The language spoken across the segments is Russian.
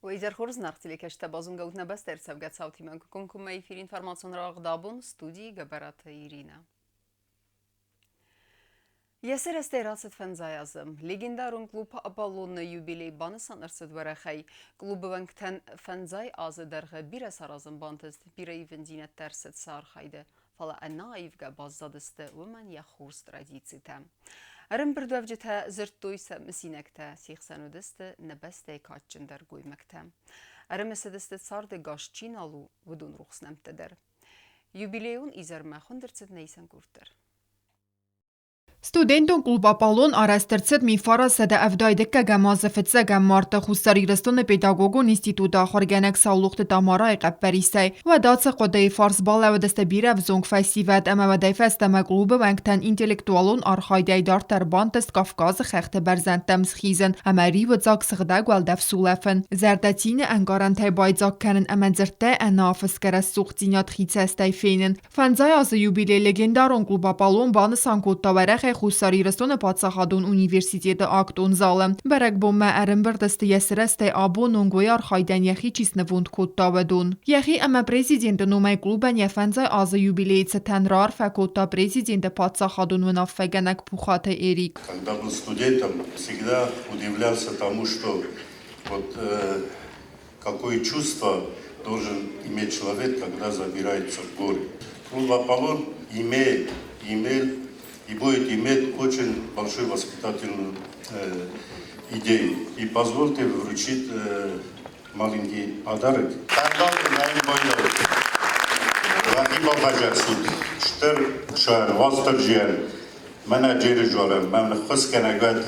Գույզեր խորզ նաղցիլի կեշտե բազում գաուտնա բաստեր սավգաց հավթի մենք կոնքում է իվիր ինվարմացիոն ռաղդաբուն ստուդիի գբարատը իրինա։ Եսեր ստերացդ ֆենզայազım. Legendarun klub Apollon'u юбилей banı sanırsız verəxəy. Klubu vəngtən fenzay azı dərğə bir əsərazın bantız bir ayıvın zinət dərsid sarxaydı. Fala ənayivgə bazzadıstı vəmən yaxurs tradicitə. Ərəm bir dövcətə zırtduysa misinəkdə siyxsənudistı nəbəstəy kaççındar qoymaqtə. Ərəm əsədistı sardı qaşçin alu vüdun ruxsnəmtədər. Юбилейун izərmə xundırcid neysən qurtdır. Студентон клуб Аполлон арастерцет мифара сада авдайдекка гамазафетса гаммарта хусари растон педагогон института хорганак саулухты тамара иқаппарисай ва даца қодай фарс бала дасте бира взонг фасиват ама вадай фастама клубы вангтан интеллектуалон архайдай дартар бантест Кавказ хехте барзантам схизен ама риву зак сгдаг валдав сулафен зардатine ангарантай байзак канен аманзерте анафс карас суқтинят хицастай фейнен фанзай az юбилей legendarон клуб Аполлон баны санкотта варах Խուսարի ռստոնը պացախադուն ունիվերսիտետը ակտոն զալը։ Բերակ բոմը ərəmbir դստը եսրəստə abon ongoy arxaydən yaxi çisnəvund kottavadun։ Yaxi əmə prezidentə numay klubən yəfənzə azı юбилейцы тənrar факотта президента пацахадун внаффəgənək пухаты Эрик. Когда был студентом, всегда удивлялся тому, что какое чувство должен иметь человек, когда забирается в горы. Клуб Аполлон имел и будет иметь очень большую воспитательную идею. И позвольте вручить маленький подарок. Менеджеры жора, мен хускенегат,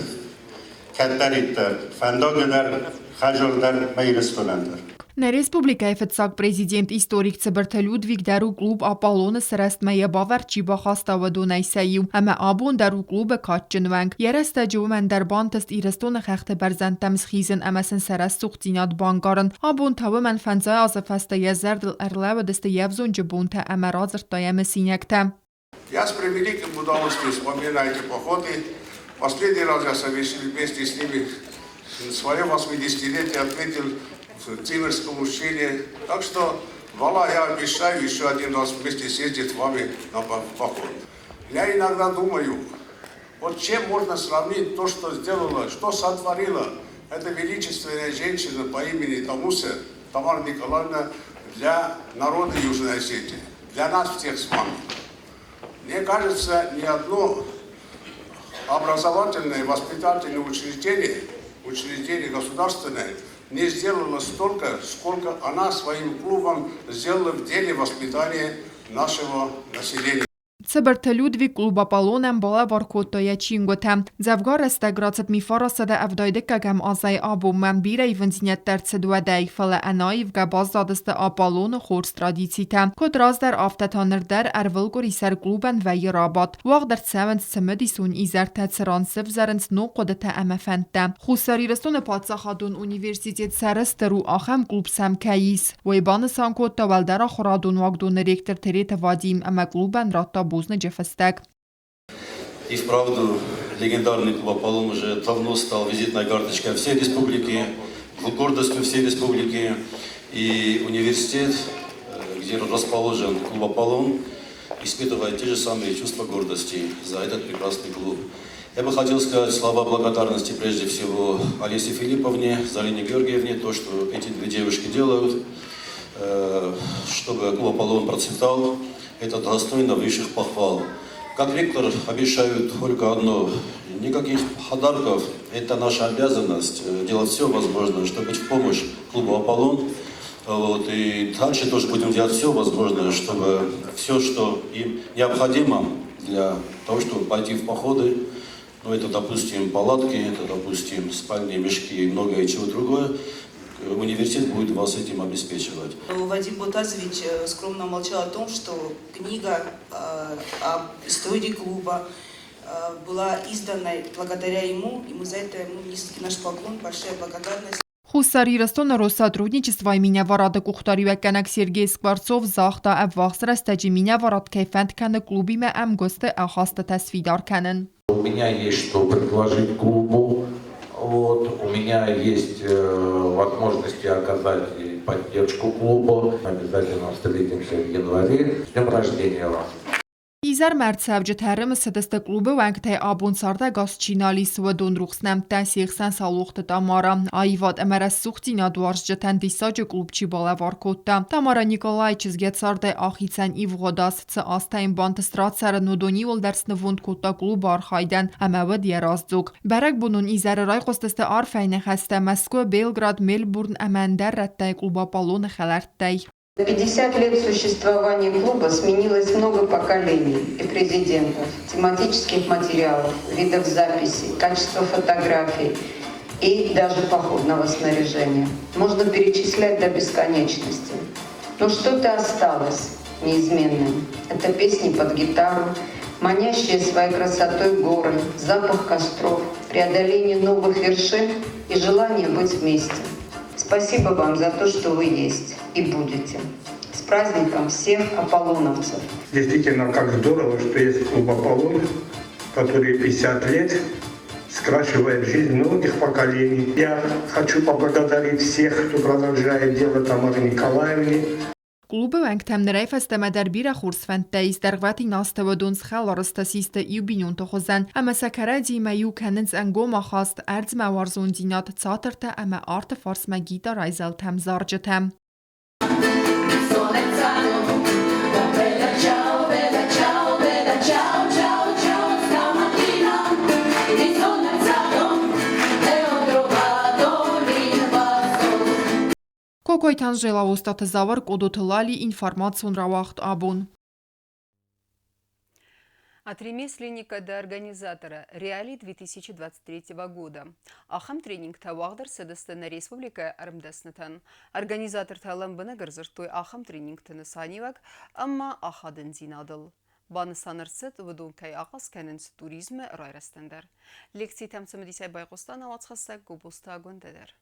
катариттер, фандогедер, хажолдер, мейрестонендер. На республикայի ֆցակ президент историк цыбырты Людвиг дару клуб Аполлоны срастմaya bavarchi baxastavadunaysayu ama abon daru klubı kaççınvang yerasta juvman darbantist irestone xaxte barzantam sxizin amasin sarast suqtinat bangarın abon tavaman fanzay azafasta yazardil erlava deste yavzon jubunta amarazrtaya mesinekta. Я с превеликим удовольствием вспоминаю эти походы. Последний раз я совершил вместе с ними свое 80-летие, отметил в Цимерском ущелье. Так что, Вала, я обещаю еще один раз вместе съездить с вами на поход. Я иногда думаю, вот чем можно сравнить то, что сделала, что сотворила эта величественная женщина по имени Тамусе, Тамара Николаевна, для народа Южной Осетии, для нас всех с вами. Мне кажется, ни одно образовательное, воспитательное учреждение государственное не сделало столько, сколько она своим клубом сделала в деле воспитания нашего населения. Цыбырты Людвиг клуб Аполлонен бала варкоттая чинготам. Завгар estagratset mifarasada avdaydekka gam azay abumman bira ivenziniet tercedwaday fala anayivga bazdadiste Apollon xors tradicitem. Kodraz der aftetanır der ervilgur iser kluben ve yirabat. Waq der tsevent semedisun izer tetseran sivzerens no qodete emefente. Xusari restone patsaxadun universitet seresteru axem klub semkayis. Wayban sankotta valdera xoradun wagdun rektor terete vadim ama kluben ratta И вправду легендарный клуб Аполлон уже давно стал визитной карточкой всей республики, гордостью всей республики. И университет, где расположен клуб Аполлон, испытывает те же самые чувства гордости за этот прекрасный клуб. Я бы хотел сказать слова благодарности прежде всего Олесе Филипповне, Залине Георгиевне, то, что эти две девушки делают, чтобы клуб Аполлон процветал. Это достойно высших похвал. Как ректор обещают только одно: никаких подарков. Это наша обязанность делать все возможное, чтобы быть в помощь клубу Аполлон. И дальше тоже будем делать все возможное, чтобы все, что им необходимо для того, чтобы пойти в походы, ну это, допустим, палатки, это, допустим, спальные мешки и многое чего другое, университет будет вас этим обеспечивать. Вадим Ботазович скромно молчал о том, что книга об истории клуба была издана благодаря ему, и мы за это ему низкий наш поклон, большая благодарность. Խուսարի ռստոնը Ռոսատրուդնիչեства имени Վարադը Կուխտարիվականակ Սերգեյ Սկվարցով զախտա əv վախսրəstəci minə Վարad Keyfənd kənə klubi mə əmgöstə əxastə təsvidar kənən. У меня есть что предложить клубу. У меня есть возможность возможности оказать и поддержку клубу. Обязательно встретимся в январе. С днем рождения вас! Իզար մերցավջը թերրը սդստը կլուբը վանք թե աբուն սարդա գաս չինալի սվդուն ռուխսնեմ տասի խսան սալուխտը տամարա այվատ əmərəs suxtina duarjı tendisacı klubçi balavarkotda Tamara Nikolay çizgetsarda axitsen ivgodasцы astayın bantıstratsarı nodoni voldersnıvund kotta klub arxaydan əməvə diyerazduk. Bərək bunun izarı rayqostəstə arfəyni xəstə Moskva, Belgrad, Мельбурн əməndər rəttəy kluba balonu xələrttəy. За 50 лет существования клуба сменилось много поколений и президентов, тематических материалов, видов записей, качества фотографий и даже походного снаряжения. Можно перечислять до бесконечности. Но что-то осталось неизменным. Это песни под гитару, манящие своей красотой горы, запах костров, преодоление новых вершин и желание быть вместе. Спасибо вам за то, что вы есть и будете. С праздником всех аполлоновцев! Действительно, как здорово, что есть клуб «Аполлон», который 50 лет скрашивает жизнь многих поколений. Я хочу поблагодарить всех, кто продолжает дело Тамары Николаевне. Klubը վենքթեմներայ ֆեստեմեդեր բիրա խուրսվենտե իստերվատի նաստավդոնց խալարստասիստը իուբինյուն տխոզեն ամը սակարադի մայու կենենց ընգոմա խաստ արձ մավարզուն դինատ ծատրտը ամը արտը ֆարս մա գիտար այզալ թեմ զարջը թեմ Կոկոյթան ժելավոստատը զավար կոդոթը լալի ինվարմացիոն ռավախտ աբուն. От ремесленника до организатора Реали 2023 года. Ахам тренинг тавагдыр Седестена Республика Армдеснетан. Организатор талам бынагырзыртой ахам тренинг тынысанивак, амма ахадын зинадыл. Баны санырсыт выдункай ағас кәнінс туризмы райрастандар. Лекции тәмсімдісай байқостан аватсқаса губуста гөндедер.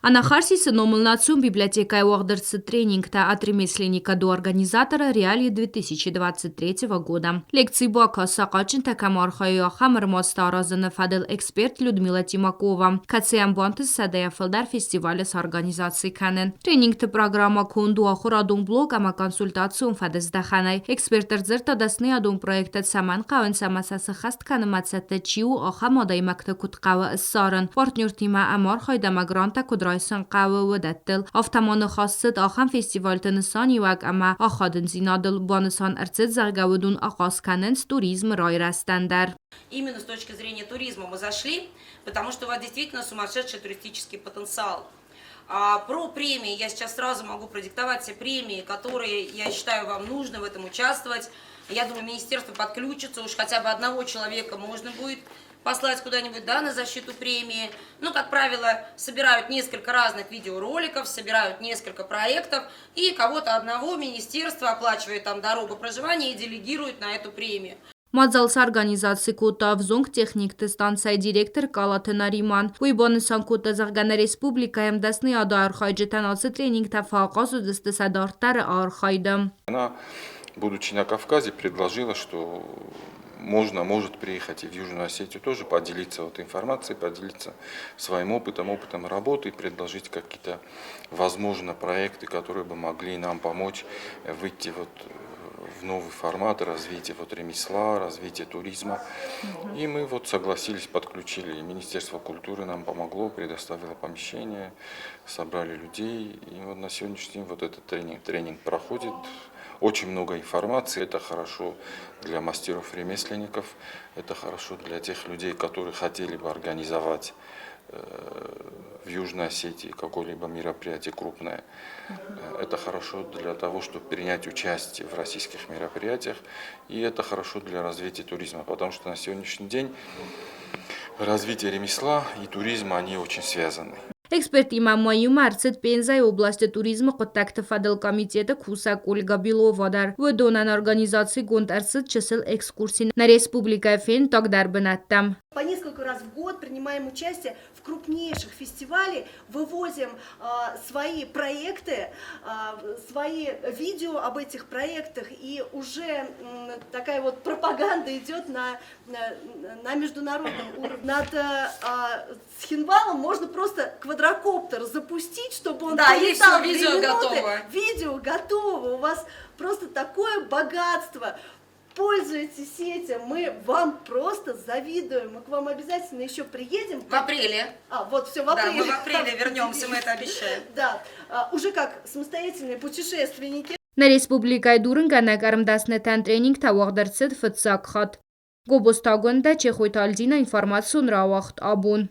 Анахарсисы номулнацион библиотекай уахдырцы тренинг-та от ремесленника до организатора Реалии 2023 года. Лекции буака сақачын такамархаю ахамыр мостаразыны фадыл эксперт Людмила Тимакова. Кациям бантыз садая фылдар фестиваля с организацией канен. Тренинг-та программа конду ахурадун блог ама консультацион фадыздаханай. Экспертер зырта дасны адун проектат саман қавын самасасы хаст канымацатта чиу ахамадай макта кутқавы ыссарын. Партнер тима амархайдама гранта Драйсан قوة ودتل افتمان خاصت آخام فستیوال تنسانی وگ اما آخادن زینادل بانسان ارتد زرگودون آغاز کننس туrizm رای رستندر. Именно с точки зрения туризма мы зашли, потому что у вас действительно сумасшедший туристический потенциал. Про премии я сейчас сразу могу продиктовать все премии, которые я считаю вам нужно в этом участвовать. Я думаю, министерство подключится, уж хотя бы одного человека можно будет послать куда-нибудь, да, на защиту премии. Ну, как правило, собирают несколько разных видеороликов, собирают несколько проектов, и кого-то одного министерства оплачивает там дорогу проживания и делегирует на эту премию. Մազալս организации կոտա վզոնք տեխնիկ տստանցայի դիրեկտոր կալաթը նարիման, ուի բանսան կոտա զաղգանը ռեսպուբլիկայեմ դասնի ադա արխայջետանացը տրենինգ թավաղազ ու դստեսադարտարը արխայդը. Она, будучи на Кавказе, предложила, что может приехать и в Южную Осетию тоже, поделиться вот информацией, поделиться своим опытом работы, предложить какие-то, возможно, проекты, которые бы могли нам помочь выйти вот в новый формат развития вот ремесла, развития туризма. И мы вот согласились, подключили. Министерство культуры нам помогло, предоставило помещение, собрали людей. И вот на сегодняшний день вот этот тренинг проходит. Очень много информации. Это хорошо для мастеров-ремесленников. Это хорошо для тех людей, которые хотели бы организовать в Южной Осетии какое-либо мероприятие крупное. Это хорошо для того, чтобы принять участие в российских мероприятиях. И это хорошо для развития туризма, потому что на сегодняшний день развитие ремесла и туризма, они очень связаны. Эксперт имаммаю марцет пензай области туризма контакта фадел комитета Кусак Ольга Беловадар. Выдонан организации гонтарцет чисел экскурсий на республика Фен тогдар бенаттам. По несколько раз в год принимаем участие в крупнейших фестивалях, вывозим свои проекты, свои видео об этих проектах, и уже такая вот пропаганда идет на международном уровне. Над Схинвалом можно просто квадратировать квадрокоптер запустить, чтобы он Да, и полетал всё, 2 видео минуты, готово. видео готово, у вас просто такое богатство. Пользуйтесь этим, мы вам просто завидуем, мы к вам обязательно еще приедем. В апреле. Вот все, в Да, апреле. мы в апреле вернемся, мы это обещаем. Да, уже как самостоятельные путешественники. На республикայի դուրն գանագարմ 10 тренинг тавաղդրցդ ֆծակխատ։ Գոբոստագոնդա չեխույթալձինա ինформացիոն ռավախտ աբուն։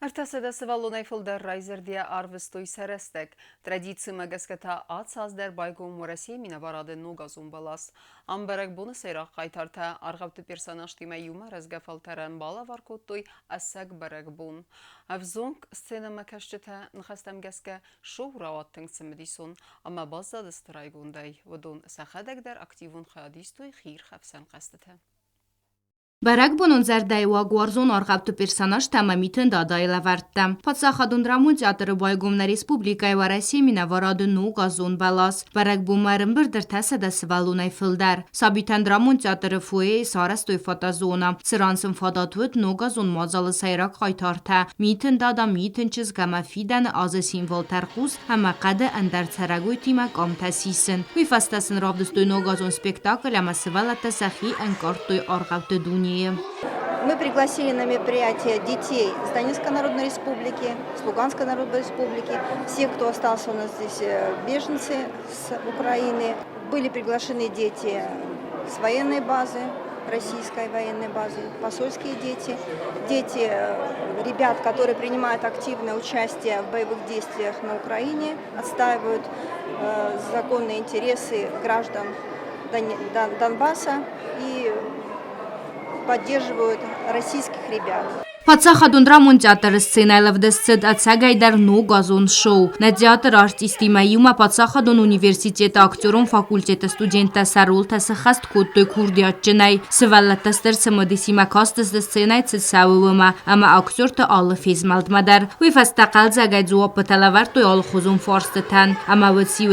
Արտասեդը սվալոնայ ֆլդեր ռայզերդիա արվստոյ սերեստեք, տրադիցի մագասկետա ած ազդեր բայգում մորասի մինավարադը նոգազում բալաս, ամբերեք բունը սերախ qaytartə arğavtı personajtimə yuma rəzgəfaltərən bala varkottoy əsək bərək bun. Avzonk scena məkəşçətə nxəstəm gəskə şov ravattın cimidison, amma bazdadı straygunday, vudun səxədəkdər aktivun xəyadistoy xir xəfsən qəstətə. Բարակ բոնոն զարդայվա գուարզոն արղավտու պերսանաշ տամամիտն դադայլա վարտտա։ Պացախադուն դրամուն տյատրը բայգումնա ռեսպուբլիկայ վարասի մինավարադը նու գազոն բալաս։ Բարակ բումարն բրդր թասադա սվալուն այ ֆլդար։ Սաբիտան դրամուն տյատրը ֆուե սարաստոյ ֆոտազոնա։ Սրանսն ֆադատուտ նու գազոն մազալը սայրակ qaytartə։ Միտն դադա միտն չզ գամա ֆիդան ազը սիմվոլ tərխուս համակադը անդար ցարագույ թիմա կամտասիսն։ Ուիֆաստասն ռավդստոյ նու գազոն սպեկտակլ ամա սվալատա սախի ընկարտոյ արղավտը դունի։ Мы пригласили на мероприятие детей с Донецкой Народной Республики, с Луганской Народной Республики, всех, кто остался у нас здесь, беженцы с Украины. Были приглашены дети с военной базы, российской военной базы, посольские дети, дети ребят, которые принимают активное участие в боевых действиях на Украине, отстаивают законные интересы граждан Донбасса и поддерживают российских ребят. Պացախադուն դրամուն տյատր սցենայլավ դսցդ ացագայդար նու գազոն շոու։ Նա տյատր արտիստիմա յումա պացախադուն ունիվերսիտետ ակտորոն ֆակուլտետը ստուդենտա սարուլ տասախաստ կոտտոյ քուրդիատ ճնայ։ Սվալատաստր սմդիսիմա կաստս դսցենայ ծսավվմա, ամա ակտորտը ալը ֆեզմալդմադար։ Ուիֆաստակալ զագայձուա պտալավարտոյ ալ խոզուն ֆարստտան, ամա վցի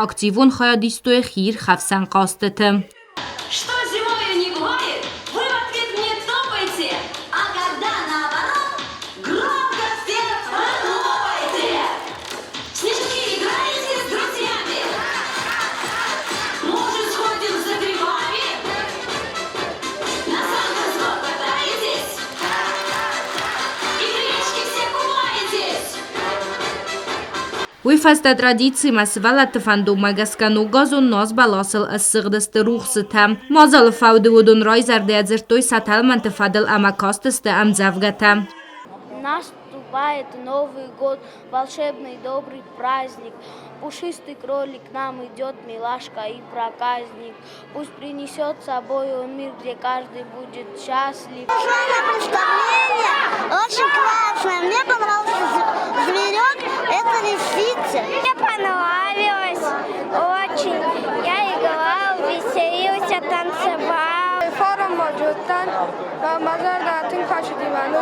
ակտիվոն խայադիստոյ խիր խավսան կաստտը։ Что зимой не бывает, вы в ответ мне топайте, а когда наоборот, громко всех хлопайте. Снежки играете с друзьями, может сходим за грибами, на санках катаетесь, и в речке все купаетесь. Ուիֆաստա տրադիցիմա սվալատը ֆանդոմա գասկանու գազոն նոզ բալասել ասսղդստը ռուխսըտա։ Մազալը ֆավդը ոդուն ռայ զարդեadzերտոյ սաթալման տфадել ամակաստստը ամձավգատա։ Наступает Новый год, волшебный добрый праздник. Пушистый кролик к нам идет, милашка и проказник. Пусть принесет с собой мир, где каждый будет счастлив. Представление очень классное. Мне понравился зверек, это лисица. Мне понравилось очень. Я играл, веселился, танцевал. Форум موجودن و مزار داتین کاشتی منو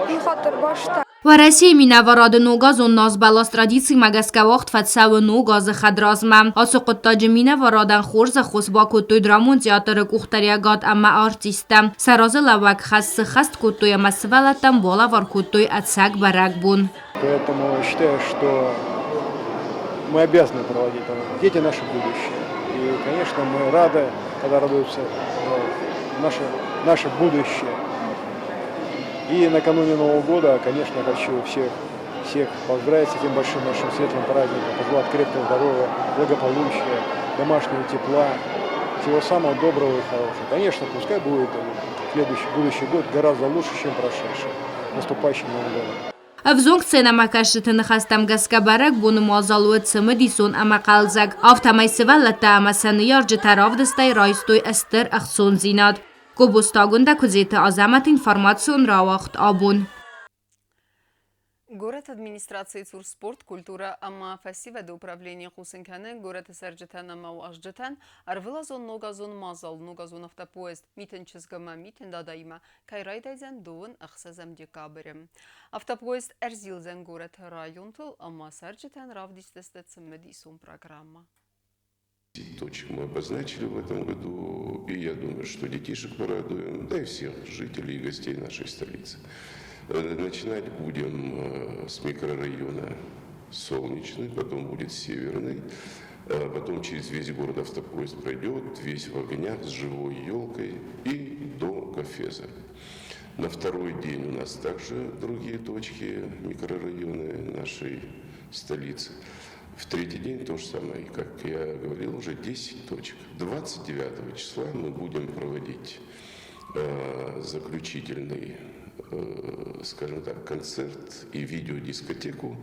این خاطر باشتن. Վարասի մինավարադը նոգազոն նազբալաս տրադիցի մագասկավաղթ վացավը նոգազը խադրազմամ։ Ասոկոտտաջը մինավարադան խորզը խոսբա կոտոյ դրամուն տյատրը կուղտարյագատ ամա արտիստը։ Սարազը լավակ խասը խաստ կոտոյ ամա սվալատան բոլավար куттой отсак барак бун. Поэтому считаю, что мы обязаны проводить. Дети наше будущее. И, конечно, мы рады, когда радуются наше будущее. И накануне Нового года, конечно, хочу всех поздравить с этим большим нашим светлым праздником, пожелать крепкого здоровья, благополучия, домашнего тепла, всего самого доброго и хорошего. Конечно, пускай будет будущий год гораздо лучше, чем прошедший, наступающим Новым годом. Avzong senamakaşıtı nıxastam gaskabarak bunu muazaluet sımıdison ama qalzak. Avtamay sıvallata ama sanıyarcı taravdыстay raystoy ester axson zinad. Gobostagunda kuzeti azamat informasyon равахт абун. Город администрации ЦУР спорт, культура, ама фестиваль управления Хусенканы, город Сарджетан, ама Ажджетан, арвилазон ногазон мазал, ногазон автопоезд, митен чизгама, митен дадайма, кайрайдайзен довын ахсазам декабрем. Автопоезд эрзилзен город районтул, ама Сарджетан равдистестецем медисум программа. 10 точек мы обозначили в этом году, и я думаю, что детишек порадуем, да и всех жителей и гостей нашей столицы. Начинать будем с микрорайона Солнечный, потом будет Северный, потом через весь город автопоезд пройдет, весь в огнях, с живой елкой и до Кафеза. На второй день у нас также другие точки, микрорайоны нашей столицы. В третий день то же самое, как я говорил, уже 10 точек. 29 числа мы будем проводить заключительный, скажем так, концерт и видеодискотеку.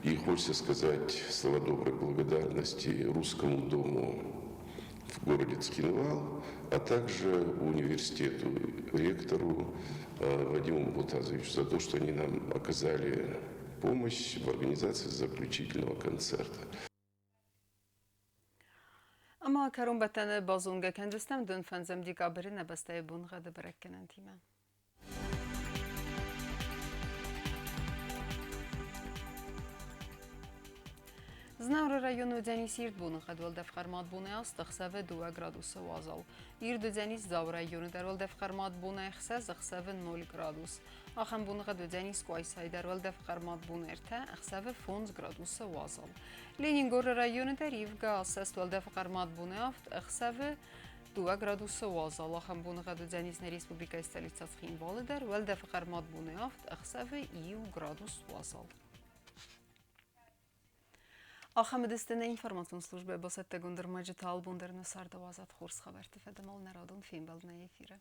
И хочется сказать слова доброй благодарности Русскому дому в городе Цхинвал, а также университету, ректору Вадиму Бултазовичу за то, что они нам оказали помощь в организации заключительного концерта. Ama karun betene bazunga kendistem dün fenzem dikabiri nebeste bunga de berekkenen time. Znavr rayonu Deniz Irdbunu qadval defxarmat bune astaqsave 2 gradusa wazal. Irdu Deniz Zav rayonu derval defxarmat bune xsaz xsave 0 gradus. Axam bunu qadval Deniz Qoysay derval defxarmat bune erta xsave 10 gradusa wazal. Leningor rayonu derivga asas val defxarmat bune aft xsave 2 gradusa wazal. Axam bunu qadval Denizne Respublika stolica Tskhinval derval defxarmat bune aft xsave 1 gradus wazal. Ахамедистина информационная служба басетте гундер маджитал бундер на сарда вазат хорс хабарти федамал народун фимбал на эфире.